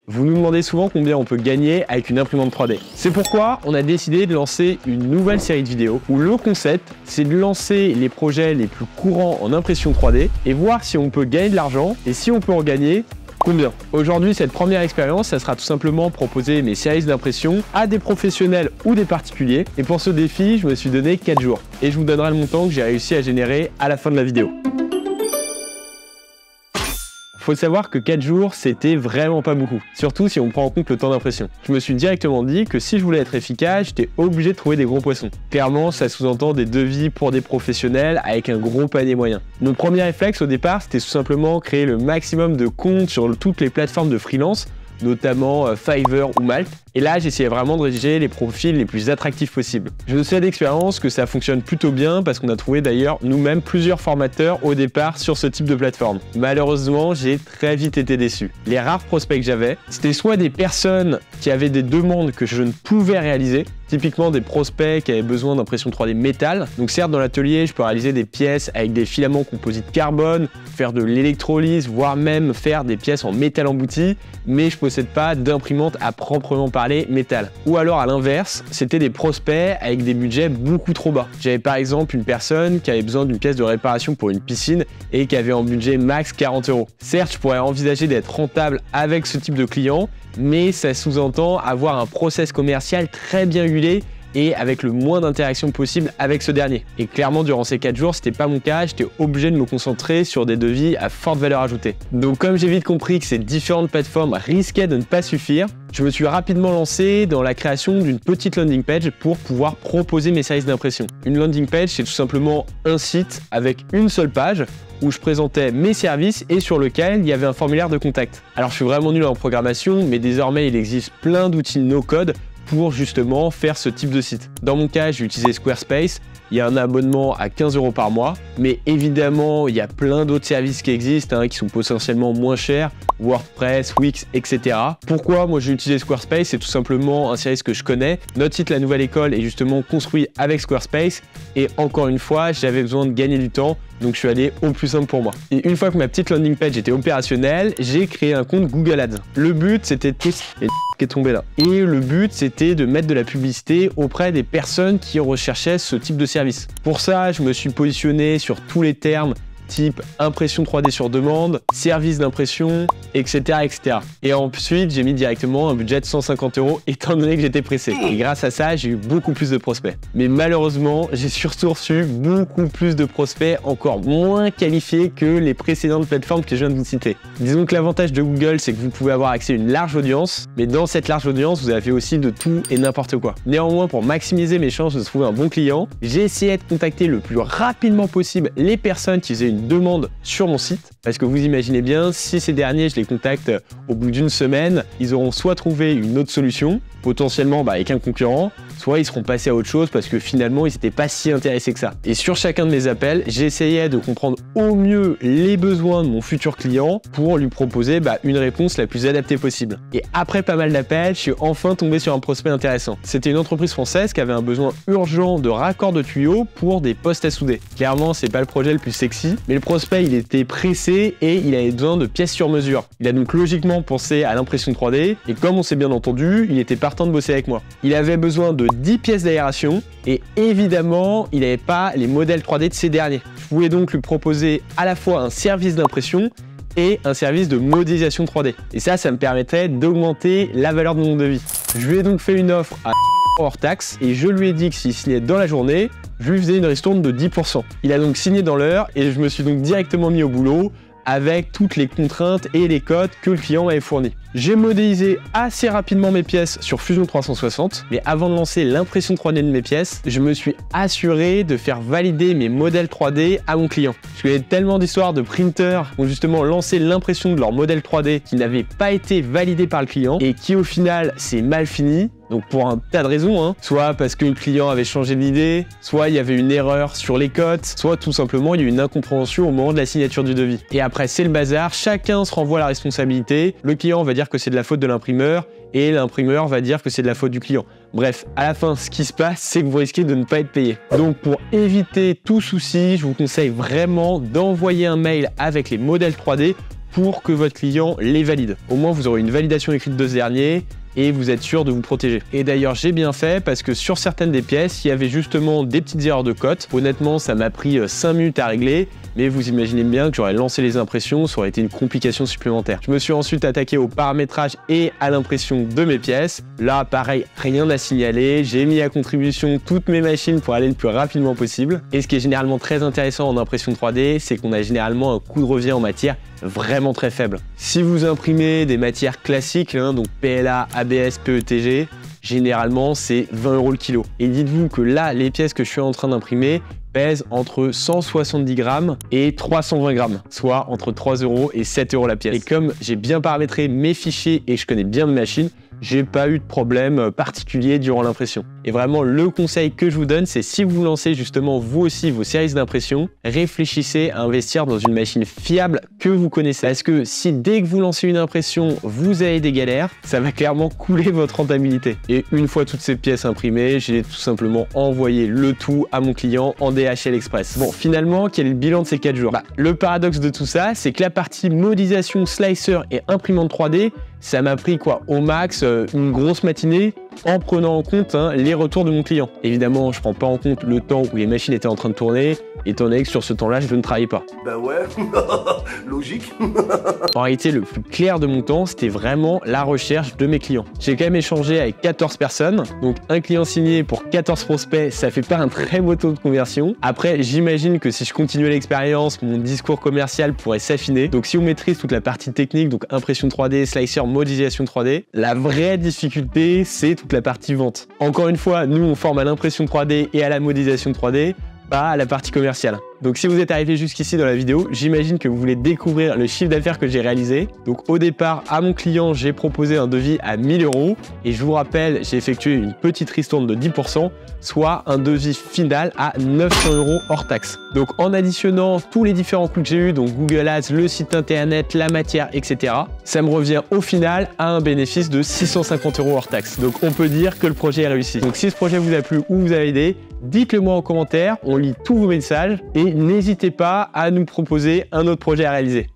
Vous nous demandez souvent combien on peut gagner avec une imprimante 3D. C'est pourquoi on a décidé de lancer une nouvelle série de vidéos où le concept, c'est de lancer les projets les plus courants en impression 3D et voir si on peut gagner de l'argent et si on peut en gagner, combien. Aujourd'hui, cette première expérience, ça sera tout simplement proposer mes services d'impression à des professionnels ou des particuliers. Et pour ce défi, je me suis donné 4 jours. Et je vous donnerai le montant que j'ai réussi à générer à la fin de la vidéo. Faut savoir que 4 jours, c'était vraiment pas beaucoup, surtout si on prend en compte le temps d'impression. Je me suis directement dit que si je voulais être efficace, j'étais obligé de trouver des gros poissons. Clairement, ça sous-entend des devis pour des professionnels avec un gros panier moyen. Mon premier réflexe au départ, c'était tout simplement créer le maximum de comptes sur toutes les plateformes de freelance, notamment Fiverr ou Malte. Et là, j'essayais vraiment de rédiger les profils les plus attractifs possibles. Je sais d'expérience que ça fonctionne plutôt bien parce qu'on a trouvé d'ailleurs nous-mêmes plusieurs formateurs au départ sur ce type de plateforme. Malheureusement, j'ai très vite été déçu. Les rares prospects que j'avais, c'était soit des personnes qui avaient des demandes que je ne pouvais réaliser, typiquement des prospects qui avaient besoin d'impression 3D métal. Donc certes, dans l'atelier, je peux réaliser des pièces avec des filaments composites carbone, faire de l'électrolyse, voire même faire des pièces en métal embouti, mais je ne possède pas d'imprimante à proprement parler métal. Ou alors à l'inverse, c'était des prospects avec des budgets beaucoup trop bas. J'avais par exemple une personne qui avait besoin d'une pièce de réparation pour une piscine et qui avait en budget max 40 €. Certes, je pourrais envisager d'être rentable avec ce type de client, mais ça sous-entend avoir un process commercial très bien huilé et avec le moins d'interaction possible avec ce dernier. Et clairement, durant ces 4 jours, c'était pas mon cas, j'étais obligé de me concentrer sur des devis à forte valeur ajoutée. Donc comme j'ai vite compris que ces différentes plateformes risquaient de ne pas suffire, je me suis rapidement lancé dans la création d'une petite landing page pour pouvoir proposer mes services d'impression. Une landing page, c'est tout simplement un site avec une seule page où je présentais mes services et sur lequel il y avait un formulaire de contact. Alors je suis vraiment nul en programmation, mais désormais il existe plein d'outils no-code pour justement faire ce type de site. Dans mon cas, j'ai utilisé Squarespace. Il y a un abonnement à 15 € par mois, mais évidemment, il y a plein d'autres services qui existent, qui sont potentiellement moins chers, WordPress, Wix, etc. Pourquoi moi j'ai utilisé Squarespace? C'est tout simplement un service que je connais. Notre site La Nouvelle École est justement construit avec Squarespace et encore une fois, j'avais besoin de gagner du temps, donc je suis allé au plus simple pour moi. Et une fois que ma petite landing page était opérationnelle, j'ai créé un compte Google Ads. Le but, c'était de tester qui est tombé là. Et le but, c'était de mettre de la publicité auprès des personnes qui recherchaient ce type de service. Pour ça, je me suis positionné sur tous les termes type impression 3D sur demande, service d'impression, etc., etc. Et ensuite, j'ai mis directement un budget de 150 € étant donné que j'étais pressé. Et grâce à ça, j'ai eu beaucoup plus de prospects. Mais malheureusement, j'ai surtout reçu beaucoup plus de prospects encore moins qualifiés que les précédentes plateformes que je viens de vous citer. Disons que l'avantage de Google, c'est que vous pouvez avoir accès à une large audience, mais dans cette large audience, vous avez aussi de tout et n'importe quoi. Néanmoins, pour maximiser mes chances de trouver un bon client, j'ai essayé de contacter le plus rapidement possible les personnes qui faisaient une demande sur mon site, parce que vous imaginez bien, si ces derniers, je les contacte au bout d'une semaine, ils auront soit trouvé une autre solution, potentiellement avec un concurrent, soit ils seront passés à autre chose parce que finalement ils n'étaient pas si intéressés que ça. Et sur chacun de mes appels, j'essayais de comprendre au mieux les besoins de mon futur client pour lui proposer une réponse la plus adaptée possible. Et après pas mal d'appels, je suis enfin tombé sur un prospect intéressant. C'était une entreprise française qui avait un besoin urgent de raccord de tuyaux pour des postes à souder. Clairement, c'est pas le projet le plus sexy, mais le prospect il était pressé et il avait besoin de pièces sur mesure. Il a donc logiquement pensé à l'impression 3D et comme on s'est bien entendu, il était partant de bosser avec moi. Il avait besoin de 10 pièces d'aération et évidemment, il n'avait pas les modèles 3D de ces derniers. Je pouvais donc lui proposer à la fois un service d'impression et un service de modélisation 3D. Et ça me permettrait d'augmenter la valeur de mon devis. Je lui ai donc fait une offre à hors taxe et je lui ai dit que s'il signait dans la journée, je lui faisais une ristourne de 10%. Il a donc signé dans l'heure et je me suis donc directement mis au boulot avec toutes les contraintes et les codes que le client m'avait fournis. J'ai modélisé assez rapidement mes pièces sur Fusion 360, mais avant de lancer l'impression 3D de mes pièces, je me suis assuré de faire valider mes modèles 3D à mon client. Je connais tellement d'histoires de printers qui ont justement lancé l'impression de leur modèle 3D qui n'avait pas été validé par le client et qui au final s'est mal fini. Donc pour un tas de raisons, soit parce que le client avait changé d'idée, soit il y avait une erreur sur les cotes, soit tout simplement il y a eu une incompréhension au moment de la signature du devis. Et après c'est le bazar, chacun se renvoie la responsabilité, le client va dire que c'est de la faute de l'imprimeur et l'imprimeur va dire que c'est de la faute du client. Bref, à la fin, ce qui se passe, c'est que vous risquez de ne pas être payé. Donc pour éviter tout souci, je vous conseille vraiment d'envoyer un mail avec les modèles 3D pour que votre client les valide. Au moins, vous aurez une validation écrite de ce dernier et vous êtes sûr de vous protéger. Et d'ailleurs, j'ai bien fait parce que sur certaines des pièces, il y avait justement des petites erreurs de cote. Honnêtement, ça m'a pris 5 minutes à régler, mais vous imaginez bien que j'aurais lancé les impressions, ça aurait été une complication supplémentaire. Je me suis ensuite attaqué au paramétrage et à l'impression de mes pièces. Là, pareil, rien à signaler. J'ai mis à contribution toutes mes machines pour aller le plus rapidement possible. Et ce qui est généralement très intéressant en impression 3D, c'est qu'on a généralement un coût de revient en matière vraiment très faible. Si vous imprimez des matières classiques, donc PLA, ABS, PETG, généralement c'est 20 € le kilo. Et dites-vous que là, les pièces que je suis en train d'imprimer pèsent entre 170 grammes et 320 grammes, soit entre 3 € et 7 € la pièce. Et comme j'ai bien paramétré mes fichiers et que je connais bien mes machines, j'ai pas eu de problème particulier durant l'impression. Et vraiment, le conseil que je vous donne, c'est si vous lancez justement vous aussi vos services d'impression, réfléchissez à investir dans une machine fiable que vous connaissez. Parce que si dès que vous lancez une impression, vous avez des galères, ça va clairement couler votre rentabilité. Et une fois toutes ces pièces imprimées, j'ai tout simplement envoyé le tout à mon client en DHL Express. Bon, finalement, quel est le bilan de ces 4 jours? Le paradoxe de tout ça, c'est que la partie modélisation, slicer et imprimante 3D, ça m'a pris quoi au max une grosse matinée en prenant en compte les retours de mon client. Évidemment, je prends pas en compte le temps où les machines étaient en train de tourner, étant donné que sur ce temps-là, je ne travaillais pas. Bah ouais, logique. En réalité, le plus clair de mon temps, c'était vraiment la recherche de mes clients. J'ai quand même échangé avec 14 personnes, donc un client signé pour 14 prospects, ça fait pas un très beau taux de conversion. Après, j'imagine que si je continuais l'expérience, mon discours commercial pourrait s'affiner. Donc si on maîtrise toute la partie technique, donc impression 3D, slicer, modélisation 3D, la vraie difficulté, c'est toute la partie vente. Encore une fois, nous, on forme à l'impression 3D et à la modélisation 3D, pas à la partie commerciale. Donc si vous êtes arrivé jusqu'ici dans la vidéo, j'imagine que vous voulez découvrir le chiffre d'affaires que j'ai réalisé. Donc au départ, à mon client, j'ai proposé un devis à 1 000 € et je vous rappelle, j'ai effectué une petite ristourne de 10%, soit un devis final à 900 € hors taxe. Donc en additionnant tous les différents coûts que j'ai eu, donc Google Ads, le site internet, la matière, etc., ça me revient au final à un bénéfice de 650 € hors taxe. Donc on peut dire que le projet est réussi. Donc si ce projet vous a plu ou vous a aidé, dites-le moi en commentaire, on lit tous vos messages et n'hésitez pas à nous proposer un autre projet à réaliser.